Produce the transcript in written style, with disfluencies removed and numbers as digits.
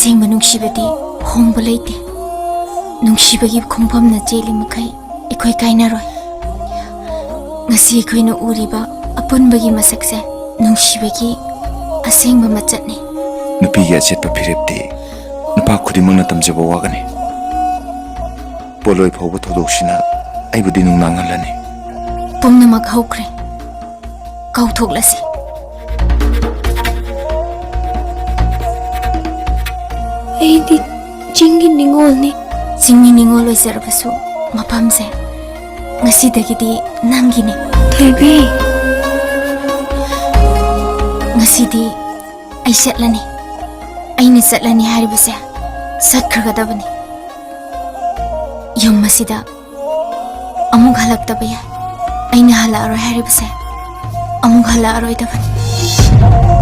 ꯑꯁꯦꯡꯕ ꯅꯨꯡꯁꯤꯕꯗꯤ ꯍꯣꯡꯕ ꯂꯩꯇꯦ ꯅꯨꯡꯁꯤꯕꯒꯤ ꯈꯣꯡꯐꯝꯅ ꯆꯦꯜꯂꯤ ꯃꯈꯩ ꯑꯩꯈꯣꯏ ꯀꯥꯏꯅꯔꯣꯏ ꯉꯁꯤ ꯑꯩꯈꯣꯏꯅ ꯎꯔꯤꯕ ꯑꯄꯨꯟꯕꯒꯤ ꯃꯁꯛꯁꯦ ꯅꯨꯡꯁꯤꯕꯒꯤ ꯑꯁꯦꯡꯕ ꯃꯆꯠꯅꯤ ꯅꯨꯄꯤꯒꯤ ꯑꯆꯦꯠꯄ ꯐꯤꯔꯦꯞꯇꯤ ꯅꯨꯄꯥ ꯈꯨꯗꯤꯡꯃꯛꯅ ꯇꯝꯖꯕ ꯋꯥꯒꯅꯤ ꯄꯣꯂꯣꯏ ꯐꯥꯎꯕ ꯊꯧꯗꯣꯛꯁꯤꯅ ꯑꯩꯕꯨꯗꯤ ꯅꯨꯡꯅꯥꯡꯍꯜꯂꯅꯤ ꯄꯨꯝꯅꯃꯛ ꯍꯧꯈ꯭ꯔꯦ ꯀꯥꯎꯊꯣꯛꯂꯁꯤ ꯑꯩꯗꯤ ꯆꯤꯡꯒꯤ ꯅꯤꯡꯉꯣꯜꯅꯤ ꯆꯤꯡꯒꯤ ꯅꯤꯡꯉꯣꯜ ꯑꯣꯏꯖꯔꯕꯁꯨ ꯃꯐꯝꯁꯦ ꯉꯁꯤꯗꯒꯤꯗꯤ ꯅꯪꯒꯤꯅꯤ ꯊꯣꯏꯕꯤ ꯉꯁꯤꯗꯤ ꯑꯩ ꯆꯠꯂꯅꯤ ꯑꯩꯅ ꯆꯠꯂꯅꯤ ꯍꯥꯏꯔꯤꯕꯁꯦ ꯆꯠꯈ꯭ꯔꯒꯗꯕꯅꯤ ꯌꯨꯝ ꯑꯁꯤꯗ ꯑꯃꯨꯛ ꯍꯜꯂꯛꯇꯕ ꯌꯥꯏ ꯑꯩꯅ ꯍꯜꯂꯛꯑꯔꯣꯏ ꯍꯥꯏꯔꯤꯕꯁꯦ ꯑꯃꯨꯛ ꯍꯜꯂꯛꯑꯔꯣꯏꯗꯕꯅꯤ